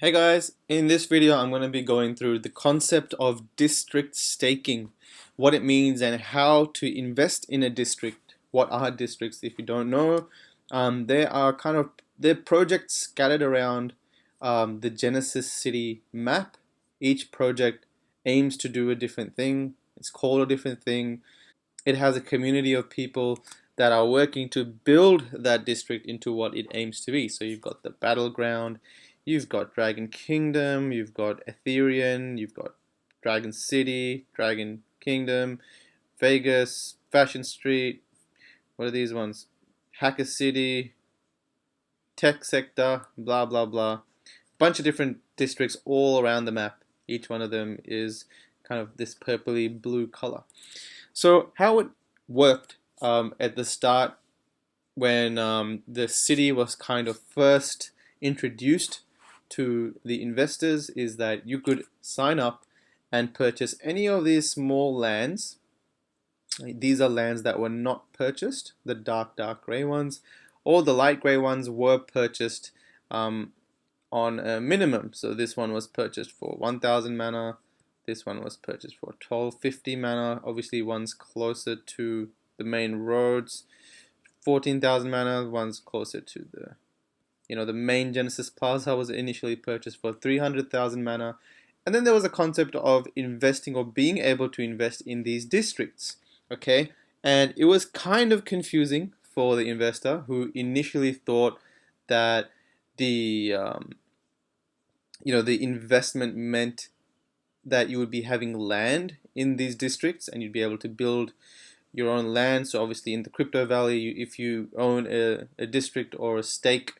Hey guys, in this video I'm going to be going through the concept of district staking, what it means and how to invest in a district. What are districts? If you don't know, they're projects scattered around the Genesis City map. Each project aims to do a different thing. It's called a different thing. It has a community of people that are working to build that district into what it aims to be. So you've got the battleground, you've got Dragon Kingdom, you've got Ethereum, you've got Dragon City, Dragon Kingdom, Vegas, Fashion Street. What are these ones? Hacker City, Tech Sector, blah blah blah. Bunch of different districts all around the map. Each one of them is kind of this purpley blue color. So how it worked at the start when the city was kind of first introduced to the investors is that you could sign up and purchase any of these small lands. These are lands that were not purchased, the dark gray ones. All the light gray ones were purchased on a minimum. So this one was purchased for 1,000 mana. This one was purchased for 1250 mana. Obviously, one's closer to the main roads. 14,000 mana. One's closer to the main Genesis Plaza was initially purchased for 300,000 mana. And then there was a concept of investing or being able to invest in these districts. Okay, and it was kind of confusing for the investor who initially thought that the the investment meant that you would be having land in these districts and you'd be able to build your own land. So obviously in the Crypto Valley, if you own a district or a stake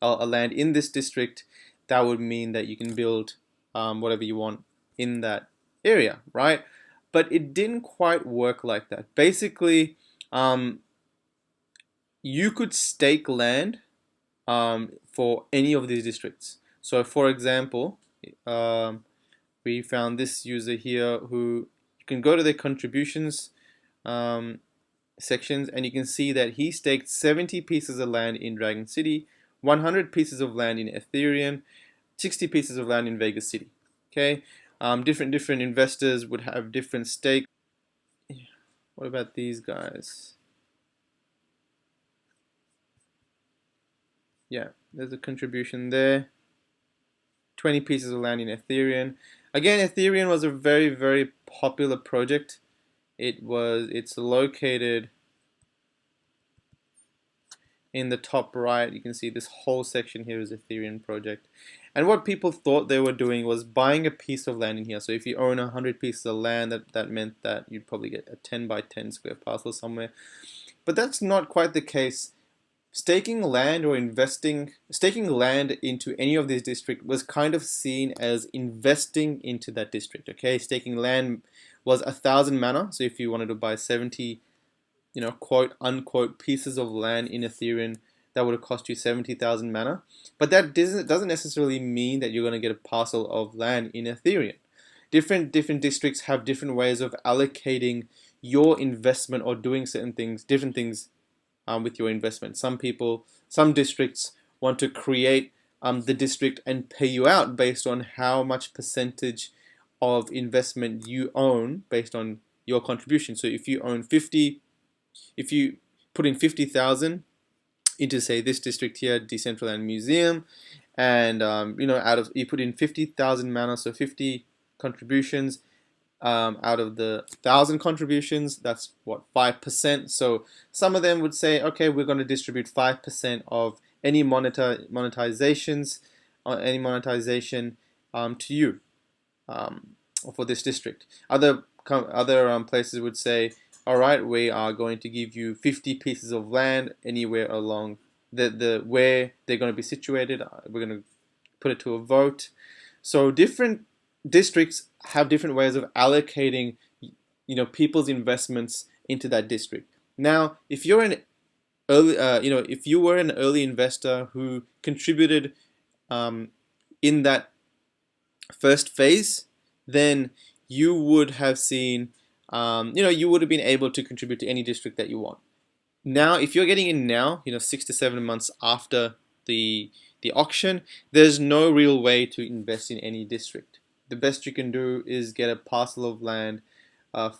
a land in this district, that would mean that you can build whatever you want in that area, right? But it didn't quite work like that. Basically, you could stake land for any of these districts. So for example, we found this user here who you can go to their contributions sections and you can see that he staked 70 pieces of land in Dragon City, 100 pieces of land in Ethereum, 60 pieces of land in Vegas City. Okay, different investors would have different stakes. What about these guys? Yeah, there's a contribution there. 20 pieces of land in Ethereum. Again, Ethereum was a very popular project. It's located in the top right. You can see this whole section here is Ethereum project. And what people thought they were doing was buying a piece of land in here. So if you own 100 pieces of land, that meant that you'd probably get a 10 by 10 square parcel somewhere. But that's not quite the case. Staking land into any of these districts was kind of seen as investing into that district. Okay, staking land was 1,000 mana. So if you wanted to buy 70, quote unquote pieces of land in Ethereum, that would have cost you 70,000 mana. But that doesn't necessarily mean that you're going to get a parcel of land in Ethereum. Different districts have different ways of allocating your investment or doing certain things, different things with your investment. Some districts want to create the district and pay you out based on how much percentage of investment you own based on your contribution. So if you put in 50,000 into say this district here, Decentraland Museum, and you put in 50,000 mana, so 50 contributions. Out of the 1,000 contributions, that's what, 5%. So some of them would say, okay, we're going to distribute 5% of any monetizations or any monetization to you for this district. Other places would say, all right, we are going to give you 50 pieces of land anywhere along where they're going to be situated. We're going to put it to a vote. So different districts have different ways of allocating people's investments into that district. Now if you're an early if you were an early investor who contributed in that first phase, then you would have seen you would have been able to contribute to any district that you want. Now if you're getting in now, 6 to 7 months after the the auction, there's no real way to invest in any district. The best you can do is get a parcel of land, uh,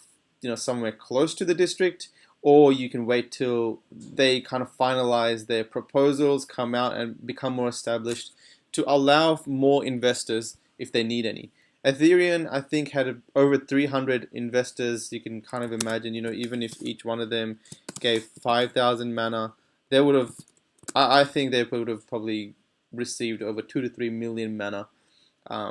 somewhere close to the district, or you can wait till they kind of finalize their proposals, come out and become more established to allow more investors if they need any. Ethereum, I think, had over 300 investors. You can kind of imagine, even if each one of them gave 5,000 mana, they would have, I think they would have probably received over 2 to 3 million mana,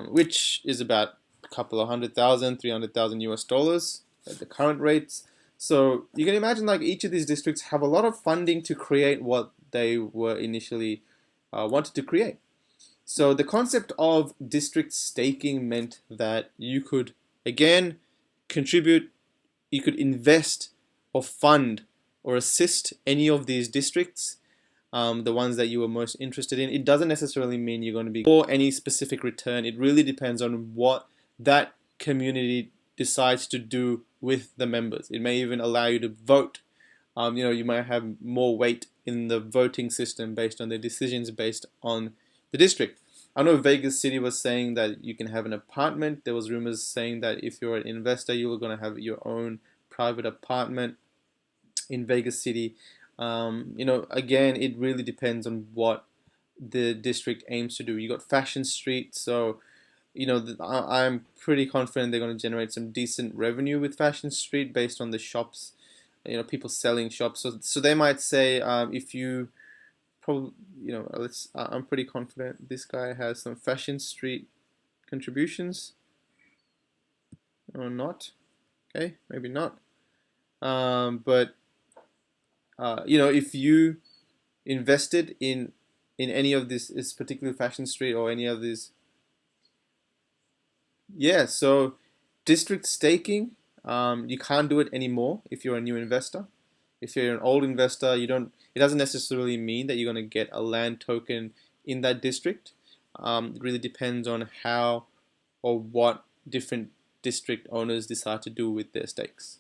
which is about a couple of 100,000, 300,000 US dollars at the current rates. So you can imagine like each of these districts have a lot of funding to create what they were initially wanted to create. So the concept of district staking meant that you could, again, contribute, you could invest or fund or assist any of these districts, the ones that you were most interested in. It doesn't necessarily mean you're going to be for any specific return. It really depends on what that community decides to do with the members. It may even allow you to vote. You might have more weight in the voting system based on their decisions based on the district. I know Vegas City was saying that you can have an apartment. There was rumors saying that if you're an investor, you were going to have your own private apartment in Vegas City. Again, it really depends on what the district aims to do. You got Fashion Street, so I'm pretty confident they're going to generate some decent revenue with Fashion Street based on the shops, people selling shops. So they might say if you probably, I'm pretty confident this guy has some Fashion Street contributions or not. Okay, maybe not. But if you invested in any of this particular Fashion Street or any of these, yeah. So district staking, you can't do it anymore if you're a new investor. If you're an old investor, you don't. It doesn't necessarily mean that you're going to get a land token in that district. It really depends on how or what different district owners decide to do with their stakes.